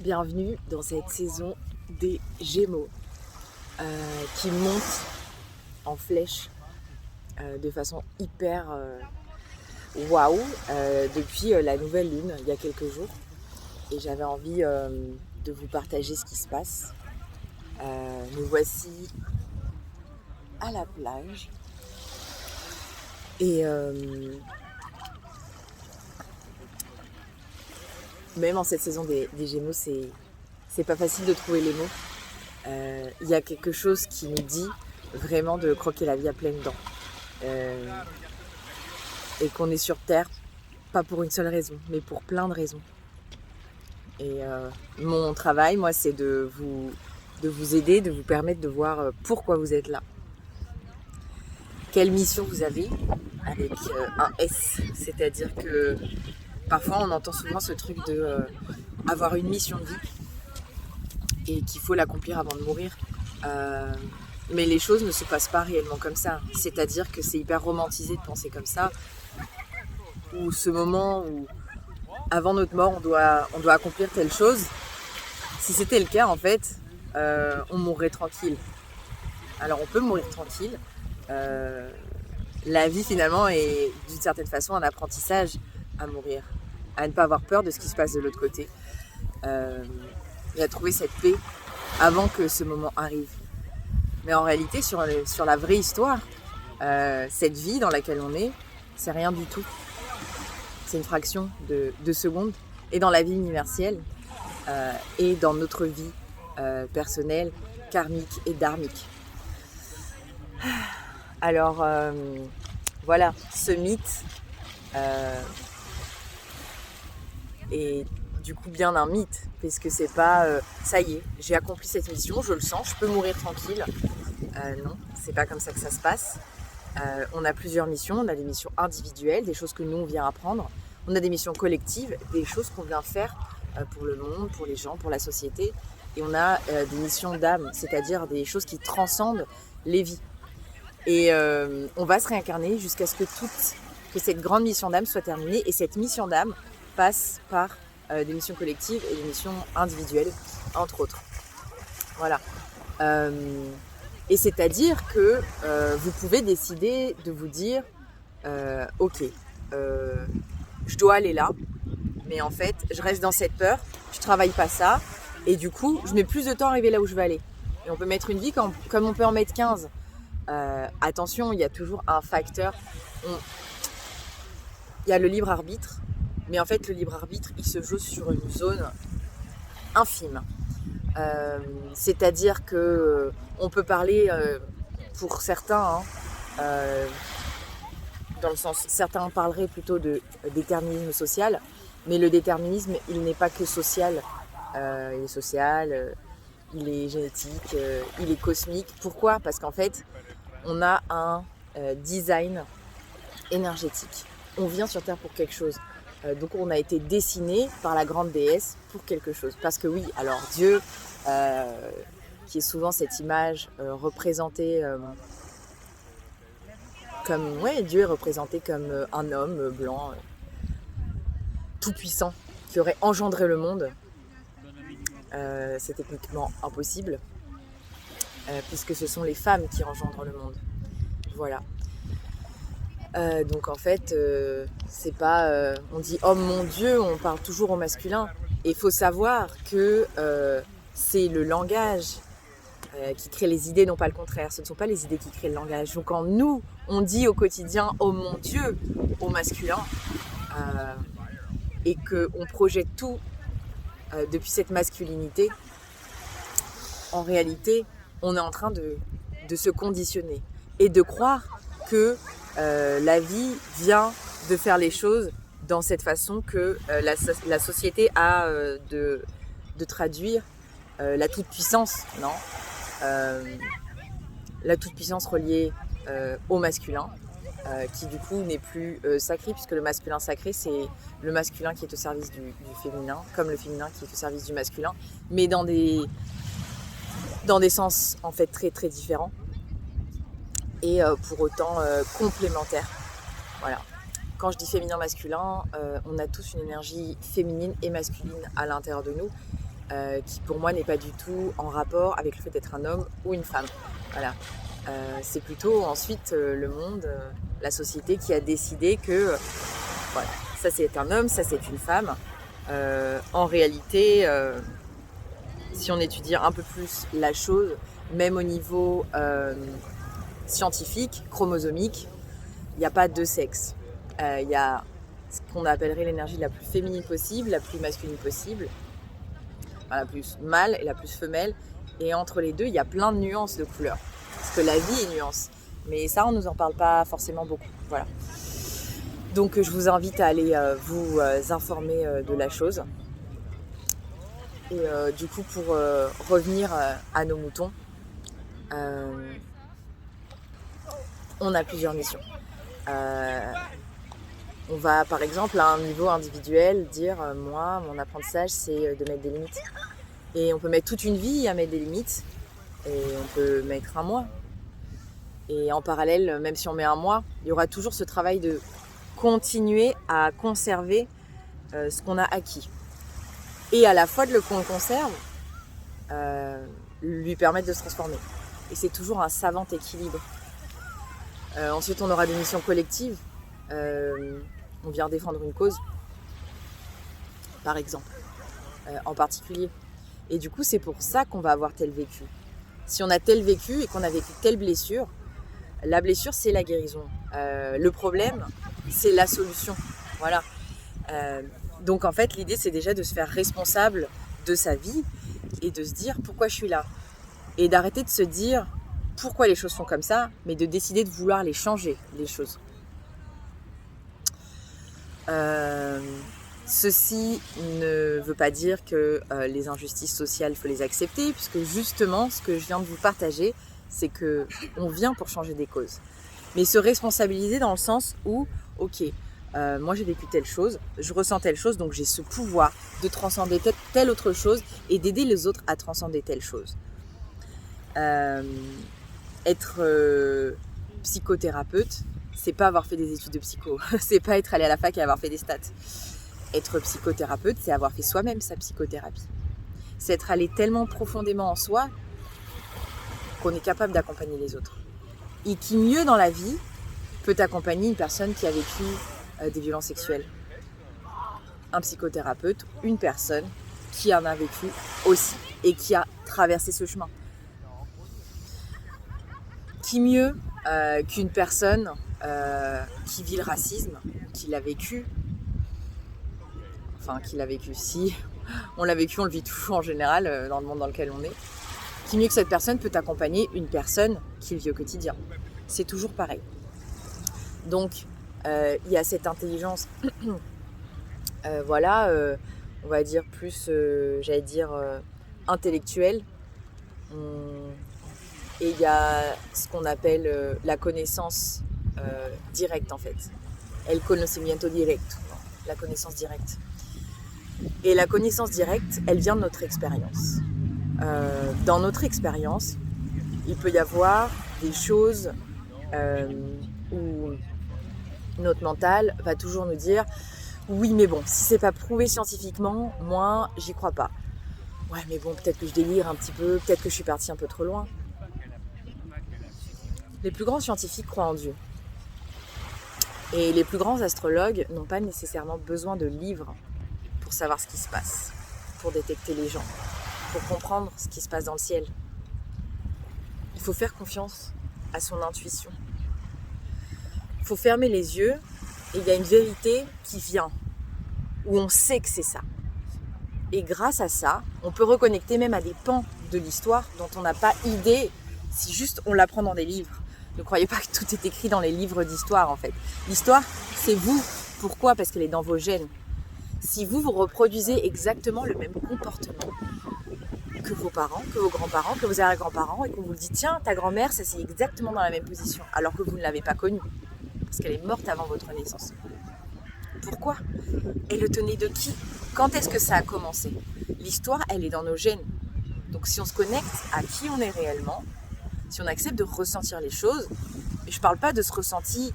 Bienvenue dans cette saison des Gémeaux qui monte en flèche de façon hyper waouh depuis la nouvelle lune il y a quelques jours. Et j'avais envie de vous partager ce qui se passe. Nous voici à la plage et même en cette saison des Gémeaux, c'est pas facile de trouver les mots. Il y a quelque chose qui nous dit vraiment de croquer la vie à pleines dents. Et qu'on est sur Terre, pas pour une seule raison, mais pour plein de raisons. Et mon travail, moi, c'est de vous aider, de vous permettre de voir pourquoi vous êtes là. Quelle mission vous avez avec un S. C'est-à-dire que parfois, on entend souvent ce truc de avoir une mission de vie et qu'il faut l'accomplir avant de mourir. Mais les choses ne se passent pas réellement comme ça. C'est-à-dire que c'est hyper romantisé de penser comme ça. Ou ce moment où, avant notre mort, on doit accomplir telle chose. Si c'était le cas, en fait, on mourrait tranquille. Alors, on peut mourir tranquille. La vie, finalement, est d'une certaine façon un apprentissage à mourir, à ne pas avoir peur de ce qui se passe de l'autre côté. Et à trouver cette paix avant que ce moment arrive. Mais en réalité, sur la vraie histoire, cette vie dans laquelle on est, c'est rien du tout. C'est une fraction de seconde. Et dans la vie universelle, et dans notre vie personnelle, karmique et dharmique. Alors, voilà, ce mythe est du coup bien un mythe, puisque c'est pas ça y est, j'ai accompli cette mission, je le sens, je peux mourir tranquille. Non, c'est pas comme ça que ça se passe. On a plusieurs missions, on a des missions individuelles, des choses que nous on vient apprendre, on a des missions collectives, des choses qu'on vient faire pour le monde, pour les gens, pour la société, et on a des missions d'âme, c'est-à-dire des choses qui transcendent les vies. Et on va se réincarner jusqu'à ce que cette grande mission d'âme soit terminée, et cette mission d'âme passe par des missions collectives et des missions individuelles, entre autres. Voilà. Et c'est-à-dire que vous pouvez décider de vous dire ok, je dois aller là, mais en fait, je reste dans cette peur, je travaille pas ça, et du coup, je mets plus de temps à arriver là où je veux aller. Et on peut mettre une vie comme on peut en mettre 15. Attention, il y a toujours un facteur. Il y a le libre arbitre, mais en fait, le libre arbitre, il se joue sur une zone infime. C'est-à-dire que on peut parler pour certains, dans le sens, certains parleraient plutôt de déterminisme social, mais le déterminisme, il n'est pas que social. Il est social, il est génétique, il est cosmique. Pourquoi ? Parce qu'en fait, on a un design énergétique. On vient sur Terre pour quelque chose. Donc on a été dessiné par la grande déesse pour quelque chose. Parce que oui, alors Dieu, qui est souvent cette image représentée comme... Ouais, Dieu est représenté comme un homme blanc, tout puissant, qui aurait engendré le monde. C'est techniquement impossible, puisque ce sont les femmes qui engendrent le monde. Voilà. Donc en fait, c'est pas... on dit « Oh mon Dieu », on parle toujours au masculin. Et il faut savoir que c'est le langage qui crée les idées, non pas le contraire. Ce ne sont pas les idées qui créent le langage. Donc quand nous, on dit au quotidien « Oh mon Dieu » au masculin, et qu'on projette tout depuis cette masculinité, en réalité, on est en train de se conditionner et de croire que la vie vient de faire les choses dans cette façon que la société a de traduire la toute-puissance, non ? La toute-puissance reliée au masculin, qui du coup n'est plus sacré, puisque le masculin sacré, c'est le masculin qui est au service du féminin, comme le féminin qui est au service du masculin, mais dans des sens en fait très très différents, et pour autant complémentaires. Voilà. Quand je dis féminin-masculin, on a tous une énergie féminine et masculine à l'intérieur de nous. qui pour moi n'est pas du tout en rapport avec le fait d'être un homme ou une femme. Voilà. C'est plutôt ensuite le monde, la société qui a décidé que voilà, ça c'est un homme, ça c'est une femme. En réalité, si on étudie un peu plus la chose, même au niveau scientifique, chromosomique, il n'y a pas deux sexes. Il y a ce qu'on appellerait l'énergie la plus féminine possible, la plus masculine possible, enfin, la plus mâle et la plus femelle. Et entre les deux, il y a plein de nuances de couleurs. Parce que la vie est nuance. Mais ça, on ne nous en parle pas forcément beaucoup. Voilà. Donc je vous invite à aller vous informer de la chose. Et du coup, pour revenir à nos moutons, on a plusieurs missions. On va par exemple à un niveau individuel dire moi, mon apprentissage c'est de mettre des limites. Et on peut mettre toute une vie à mettre des limites et on peut mettre un mois. Et en parallèle, même si on met un mois, il y aura toujours ce travail de continuer à conserver ce qu'on a acquis. Et à la fois de le qu'on conserve, lui permettre de se transformer. Et c'est toujours un savant équilibre. Ensuite, on aura des missions collectives. On vient défendre une cause, par exemple, en particulier. Et du coup, c'est pour ça qu'on va avoir tel vécu. Si on a tel vécu et qu'on a vécu telle blessure, la blessure, c'est la guérison. Le problème, c'est la solution. Voilà. Donc, en fait, l'idée, c'est déjà de se faire responsable de sa vie et de se dire pourquoi je suis là. Et d'arrêter de se dire pourquoi les choses sont comme ça, mais de décider de vouloir les changer, les choses. Ceci ne veut pas dire que les injustices sociales, il faut les accepter, puisque justement, ce que je viens de vous partager, c'est qu'on vient pour changer des causes. Mais se responsabiliser dans le sens où, ok, moi j'ai vécu telle chose, je ressens telle chose, donc j'ai ce pouvoir de transcender telle autre chose et d'aider les autres à transcender telle chose. Être psychothérapeute, c'est pas avoir fait des études de psycho, c'est pas être allé à la fac et avoir fait des stats. Être psychothérapeute, c'est avoir fait soi-même sa psychothérapie. C'est être allé tellement profondément en soi qu'on est capable d'accompagner les autres. Et qui mieux dans la vie peut accompagner une personne qui a vécu des violences sexuelles. Un psychothérapeute, une personne qui en a vécu aussi et qui a traversé ce chemin. Qui mieux qu'une personne qui vit le racisme, qui l'a vécu, enfin qui l'a vécu, si on l'a vécu, on le vit toujours en général dans le monde dans lequel on est. Qui mieux que cette personne peut accompagner une personne qui le vit au quotidien. C'est toujours pareil. Donc il y a cette intelligence, on va dire plus, intellectuelle. Et il y a ce qu'on appelle la connaissance directe en fait. El conocimiento directo, la connaissance directe. Et la connaissance directe, elle vient de notre expérience. Dans notre expérience, il peut y avoir des choses où notre mental va toujours nous dire « Oui, mais bon, si c'est pas prouvé scientifiquement, moi, j'y crois pas. Ouais, mais bon, peut-être que je délire un petit peu, peut-être que je suis partie un peu trop loin. » Les plus grands scientifiques croient en Dieu. Et les plus grands astrologues n'ont pas nécessairement besoin de livres pour savoir ce qui se passe, pour détecter les gens, pour comprendre ce qui se passe dans le ciel. Il faut faire confiance à son intuition. Il faut fermer les yeux et il y a une vérité qui vient, où on sait que c'est ça. Et grâce à ça, on peut reconnecter même à des pans de l'histoire dont on n'a pas idée si juste on l'apprend dans des livres. Ne croyez pas que tout est écrit dans les livres d'histoire en fait. L'histoire, c'est vous. Pourquoi ? Parce qu'elle est dans vos gènes. Si vous reproduisez exactement le même comportement que vos parents, que vos grands-parents, que vos arrière-grands-parents, et qu'on vous dit tiens, ta grand-mère s'assied exactement dans la même position, alors que vous ne l'avez pas connue, parce qu'elle est morte avant votre naissance. Pourquoi ? Elle le tenait de qui ? Quand est-ce que ça a commencé ? L'histoire, elle est dans nos gènes. Donc si on se connecte à qui on est réellement, si on accepte de ressentir les choses, et je ne parle pas de ce ressenti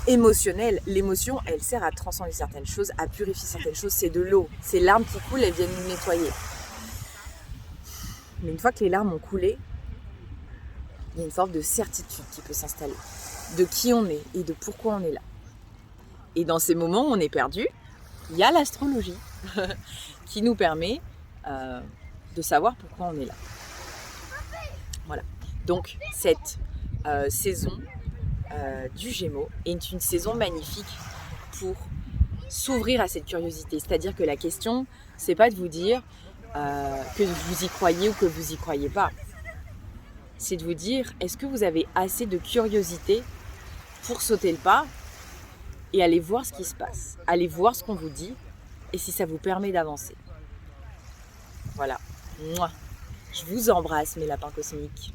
émotionnelle. L'émotion, elle sert à transcender certaines choses, à purifier certaines choses. C'est de l'eau. Ces larmes qui coulent, elles viennent nous nettoyer. Mais une fois que les larmes ont coulé, il y a une forme de certitude qui peut s'installer. De qui on est et de pourquoi on est là. Et dans ces moments où on est perdu, il y a l'astrologie qui nous permet de savoir pourquoi on est là. Voilà. Donc cette saison du Gémeaux est une saison magnifique pour s'ouvrir à cette curiosité. C'est-à-dire que la question, c'est pas de vous dire que vous y croyez ou que vous y croyez pas. C'est de vous dire, est-ce que vous avez assez de curiosité pour sauter le pas et aller voir ce qui se passe, aller voir ce qu'on vous dit et si ça vous permet d'avancer. Voilà. Mouah. Je vous embrasse mes lapins cosmiques.